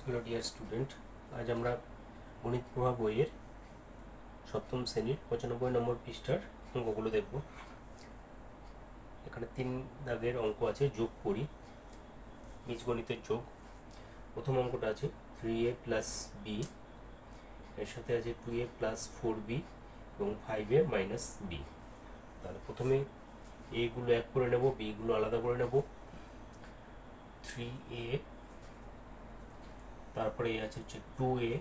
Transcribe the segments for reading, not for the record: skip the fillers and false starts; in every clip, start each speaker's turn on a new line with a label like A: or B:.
A: Hello dear student, আজ আমরা গণিত প্রভা বইয়ের সপ্তম শ্রেণীর 95 নম্বর পৃষ্ঠার অঙ্কগুলো দেখব। এখানে 3 দাগের অঙ্ক আছে, যোগ করি, বীজগণিতের যোগ। প্রথম অঙ্কটা আছে 3a প্লাস বি, এর সাথে আছে 2a প্লাস 4b এবং 5a মাইনাস বি। তাহলে প্রথমে এগুলো এক করে নেব, বিগুলো আলাদা করে নেব। 3a, তারপরে এ আছে হচ্ছে 2a,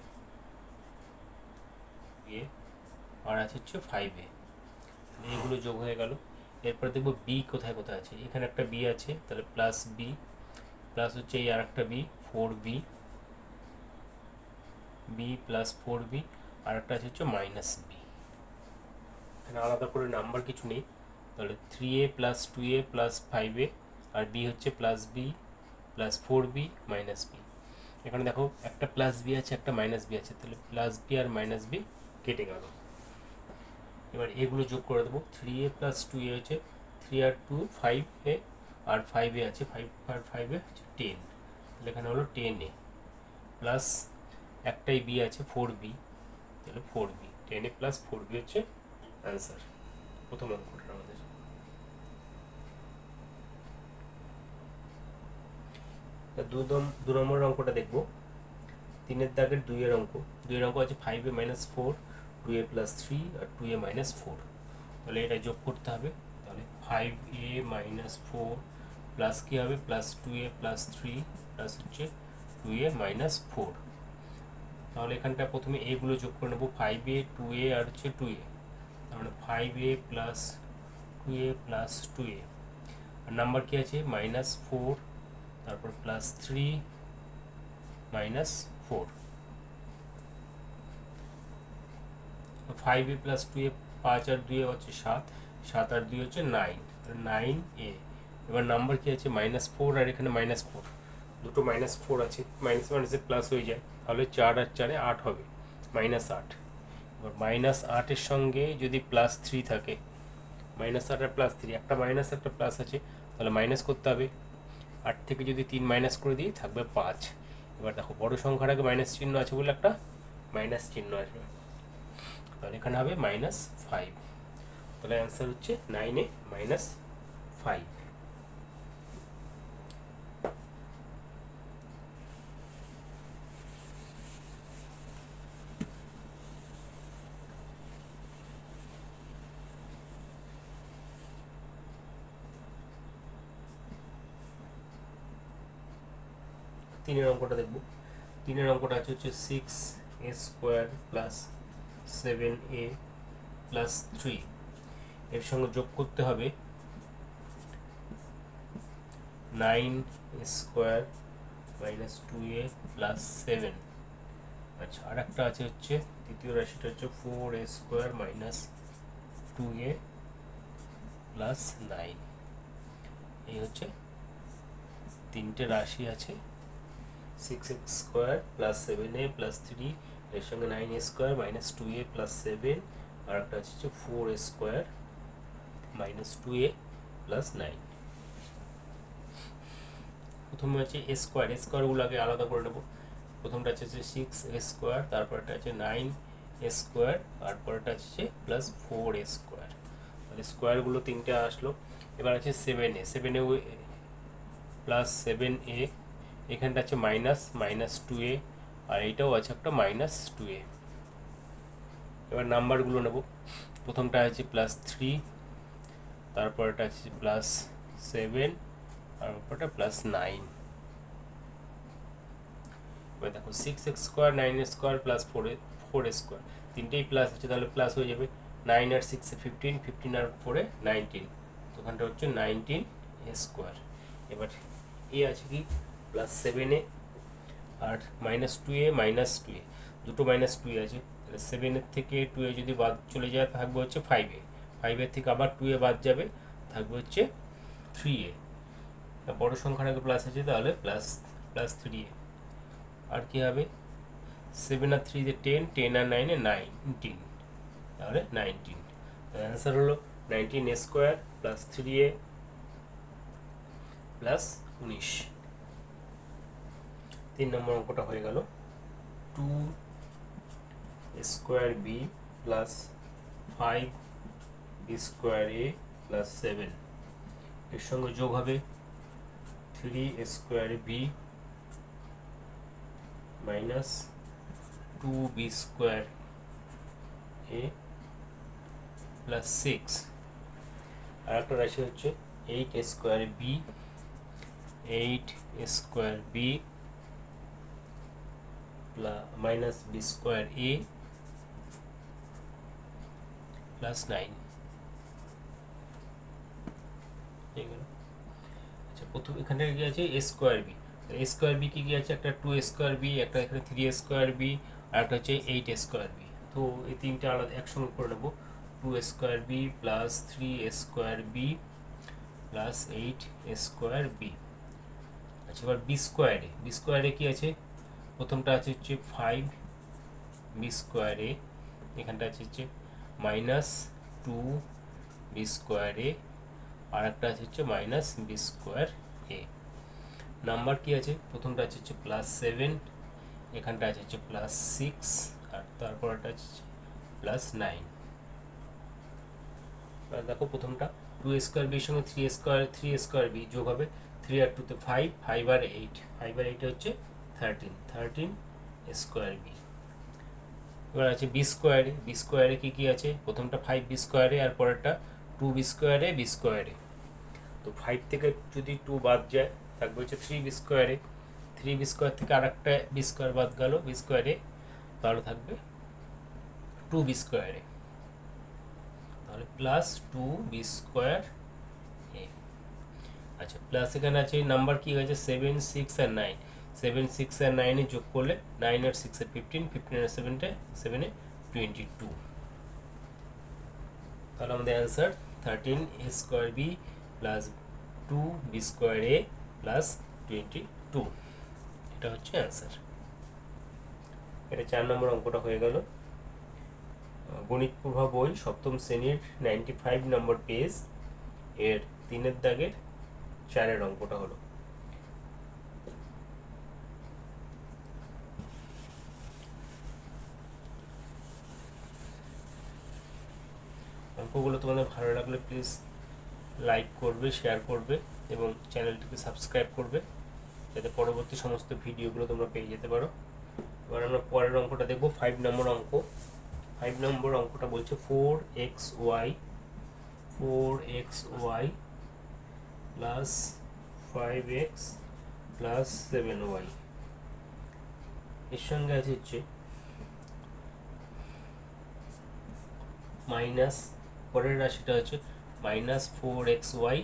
A: আর আছে হচ্ছে 5a। এগুলো যোগ হয়ে গেল। এরপরে দেখবো বি কোথায় কোথায় আছে। এখানে একটা বি আছে, তাহলে প্লাস বি, প্লাস হচ্ছে এই আর একটা B 4b, B plus 4b, আর একটা আছে হচ্ছে মাইনাস বি। এখানে আলাদা করে নাম্বার কিছু নেই, তাহলে 3a plus 2a plus 5a, আর বি হচ্ছে plus B plus 4b minus B. এখানে দেখো একটা প্লাস বি আছে, একটা মাইনাস বি আছে, তাহলে প্লাস বি আর মাইনাস বি কেটে গেল। এবার এগুলো যোগ করে দেবো। 3a প্লাস 2a হচ্ছে 3 আর 2 5a, আর 5a আছে 5 আর 5a হচ্ছে 10, তাহলে এখানে হলো 10a প্লাস একটাই বি আছে 4b, তাহলে 4b, 10a প্লাস 4b হচ্ছে অ্যান্সার প্রথম অঙ্কটা আমাদের। দু নম্বর অঙ্কটা দেখবো। 3 দাগের 2 এর অঙ্ক। 2 এর অঙ্ক আছে 5a মাইনাস 4, 2a প্লাস 3 আর 2a মাইনাস 4। তাহলে এটা যোগ করতে হবে। তাহলে 5a মাইনাস 4 প্লাস কী হবে, প্লাস 2a প্লাস 3 প্লাস হচ্ছে 2a মাইনাস 4। তাহলে এখানটা প্রথমে এগুলো যোগ করে নেবো, 5a 2a আর হচ্ছে 2a, তাহলে 5a plus 2a plus 2a, আর নাম্বার কী আছে মাইনাস 4, তারপর plus 3 minus 4। 5a plus 2a, 5 আর 2 হচ্ছে 7, 7 আর 2 হচ্ছে 9, 9a। এবার নাম্বার কি আছে মাইনাস 4, আর এখানে মাইনাস 4, দুটো মাইনাস 4 আছে, মাইনাস মাইনাসে প্লাস হয়ে যায়, তাহলে 4 আর 4 8 হবে, মাইনাস 8। এবার মাইনাস 8-এর সঙ্গে যদি প্লাস 3 থাকে, মাইনাস 8 আর প্লাস 3, একটা মাইনাস একটা প্লাস আছে, তাহলে মাইনাস করতে হবে। 8 থেকে যদি 3 মাইনাস করে দিই থাকবে 5। এবার দেখো বড় সংখ্যার আগে মাইনাস চিহ্ন আছে বলে একটা মাইনাস চিহ্ন আসবে, তাহলে এখানে হবে মাইনাস 5। তাহলে অ্যান্সার হচ্ছে 9a মাইনাস 5। তিনের অঙ্কটা দেখব। তিনের অঙ্কটা আছে হচ্ছে 6a square plus 7a plus 3, এর সঙ্গে যোগ করতে হবে 9 স্কোয়ার মাইনাস 2a প্লাস 7। আচ্ছা, আর একটা আছে হচ্ছে তৃতীয় রাশিটা হচ্ছে 4a square minus 2a plus 9। এই হচ্ছে তিনটে রাশি আছে, 6x square plus 7a plus 3, এর সঙ্গে 9a square minus 2a plus 7, আর একটা হচ্ছে 4a square minus 2a plus 9। প্রথমে আছে এ স্কোয়ার, এ স্কোয়ারগুলো আগে আলাদা করে নেবো। প্রথমটা আছে 6a স্কোয়ার, তারপরটা আছে 9a স্কোয়ার, তারপরটা আছে প্লাস 4a স্কোয়ার। তাহলে স্কোয়ারগুলো তিনটে আসলো। এবার আছে 7a, 7a প্লাস 7a, এখানটা আছে মাইনাস মাইনাস 2a, আর এইটাও আছে একটা মাইনাস 2a। এবার নাম্বারগুলো নেব। প্রথমটা আছে প্লাস 3, তারপরটা আছে প্লাস 7, তারপরটা প্লাস 9। এবার দেখো 6x square 9a square plus 4a square, তিনটেই প্লাস আছে, তাহলে প্লাস হয়ে যাবে। 9 আর 6 15, 15 আর 4 19, তো ওখানটা হচ্ছে 19a স্কোয়ার। এবার এ আছে কি প্লাস 7a আর মাইনাস 2a মাইনাস 2a, দুটো মাইনাস 2a আছে, তাহলে 7-এর থেকে 2a যদি বাদ চলে যায় থাকবে হচ্ছে 5a, 5-এর থেকে আবার 2a বাদ যাবে, থাকবে হচ্ছে 3a। বড় সংখ্যার আগে প্লাস আছে, তাহলে প্লাস প্লাস 3a। আর কি হবে 7 আর 3 তে 10, 10 আর 9 19, তাহলে 19। অ্যান্সার হলো 19a square plus 3a plus 19। 3 নম্বর অঙ্কটা হয়ে গেল 2 square B plus 5 B square A plus 7 এর সঙ্গে যোগ হবে 3 square B minus 2 B square A plus 6 আর একটা রাশি হচ্ছে 8 square B 8 square B minus B square A plus 9। আচ্ছা প্রথম এখানে কি আছে A square B, A square B কি আছে একটা 2 স্কোয়ার বি, একটা এখানে 3 স্কোয়ার বি, আর একটা হচ্ছে 8 স্কোয়ার বি। তো এই তিনটা আলাদা একসঙ্গে করে নেব, 2 square B plus 3 square B plus 8 square B. আচ্ছা এবার বি স্কোয়ারে কি আছে, প্রথমটা আছে হচ্ছে 5 বি স্কোয়ারে, এখানটা আছে হচ্ছে মাইনাস 2 বি স্কোয়ারে, আর একটা আছে হচ্ছে মাইনাস বি স্কোয়ার এ। নাম্বার কি আছে, প্রথমটা আছে হচ্ছে প্লাস 7, এখানটা আছে হচ্ছে প্লাস 6, আর তারপরটা আছে প্লাস 9। দেখো প্রথমটা 2 স্কোয়ার বির সঙ্গে 3 স্কোয়ার বি যোগ হবে, 3 আর 2 তে 5, 5 আর 8, 5 আর 8 হচ্ছে 13 স্কোয়ার বি। এবার আছে বি স্কোয়ারে কি আছে, প্রথমটা 5 বি স্কোয়ারে আর পরেরটা 2 বি স্কোয়ারে। তো 5 থেকে যদি 2 বাদ যায় থাকবে হচ্ছে 3 বি স্কোয়ারে, 3 বি স্কোয়ার থেকে আর একটা বি স্কোয়ার বাদ গেল বি স্কোয়ারে, তাহলে থাকবে 2 বি স্কোয়ারে, তাহলে প্লাস 2 বি স্কোয়ার এ। আচ্ছা প্লাস এখানে আছে নাম্বার কি হয়েছে 7, 6 আর 9, 7, 6 আর 9 যোগ করলে 9 আর 6 এর 15, 15 আর 7 এ 22। তাহলে আমাদের answer 13 A square B plus 2 B square A plus 22, এটা হচ্ছে অ্যান্সার। এটা 4 নম্বর অঙ্কটা হয়ে গেল। গণিত প্রভা বই সপ্তম শ্রেণীর 95 নম্বর পেজ এর 3 দাগের 4 অঙ্কটা হলো। অঙ্কগুলো তোমাদের ভালো লাগলে প্লিজ লাইক করবে, শেয়ার করবে এবং চ্যানেলটিকে সাবস্ক্রাইব করবে, যাতে পরবর্তী সমস্ত ভিডিওগুলো তোমরা পেয়ে যেতে পারো। এবার আমরা পরের অঙ্কটা দেখব 5 নম্বর অঙ্ক। 5 নম্বর অঙ্কটা বলছে 4xy plus 5x plus 7y এর সঙ্গে আছে হচ্ছে মাইনাস, পরের রাশিটা হচ্ছে minus 4xy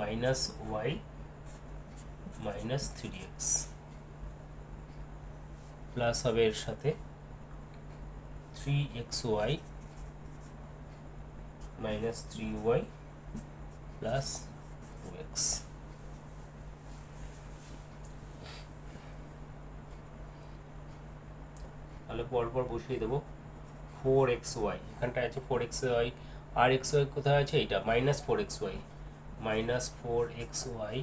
A: minus y minus 3x, plus হবে এর সাথে 3xy minus 3y plus 2x। তাহলে পরপর বসিয়ে দেবো 4xy, এখানটা আছে 4xy, আর xy কোথায় আছে, এটা মাইনাস 4xy মাইনাস 4xy,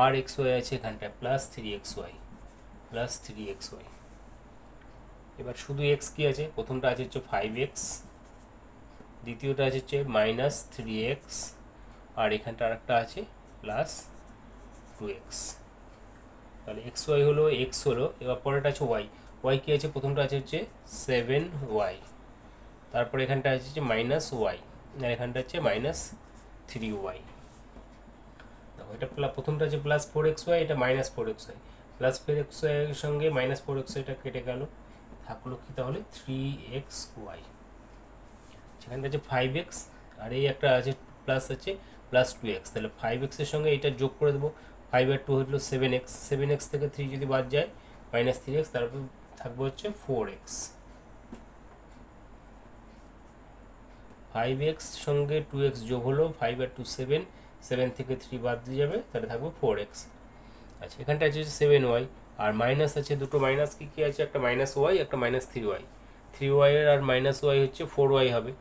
A: আর xy আছে এখানটা প্লাস 3xy প্লাস 3xy। এবার শুধু x কি আছে, প্রথমটা আছে হচ্ছে 5x, দ্বিতীয়টা আছে হচ্ছে মাইনাস 3x, আর এখানটা আরেকটা আছে প্লাস 2x। তাহলে xy হলো x হলো, এবার পরেরটা আছে y কি আছে, প্রথমটা আছে হচ্ছে 7y, তারপরে এখানটা আছে হচ্ছে মাইনাস y, আর এখানটা হচ্ছে মাইনাস 3y। দেখো এটা প্রথমটা আছে প্লাস 4xy, এটা মাইনাস 4xy, প্লাস 4xy এর সঙ্গে মাইনাস 4xyটা কেটে গেল, থাকলো কি তাহলে 3xy। সেখানটা আছে 5x, আর এই একটা আছে প্লাস আছে প্লাস 2x, তাহলে 5x এর সঙ্গে এটা যোগ করে দেবো, 5 আর 2 হলো 7x, 7x থেকে 3 যদি বাদ যায় মাইনাস 3x, তারপর থাকবে হচ্ছে 4x। 5x সঙ্গে 2x যোগ হলো, 5 আর 2 7, 7 থেকে 3 বাদ দিয়ে যাবে, তাহলে থাকবে 4x। আচ্ছা এখানটা আছে 7y, আর মাইনাস আছে দুটো মাইনাস, কি আছে একটা মাইনাস y একটা মাইনাস 3y, 3y এর আর মাইনাস y হচ্ছে 4y হবে,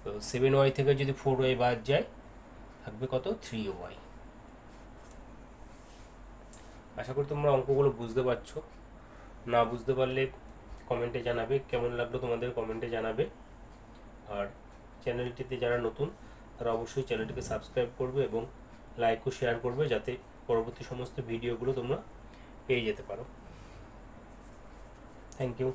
A: তো 7y থেকে যদি 4y বাদ যায় থাকবে কত 3y। আশা করি তোমরা অঙ্কগুলো বুঝতে পারছো। না বুঝতে পারলে কমেন্টে জানাবে, কেমন লাগলো তোমাদের কমেন্টে জানাবে। আর চ্যানেলটিতে যারা নতুন তারা অবশ্যই চ্যানেলটিকে সাবস্ক্রাইব করবে এবং লাইক ও শেয়ার করবে, যাতে পরবর্তী সমস্ত ভিডিওগুলো তোমরা পেয়ে যেতে পারো। Thank you.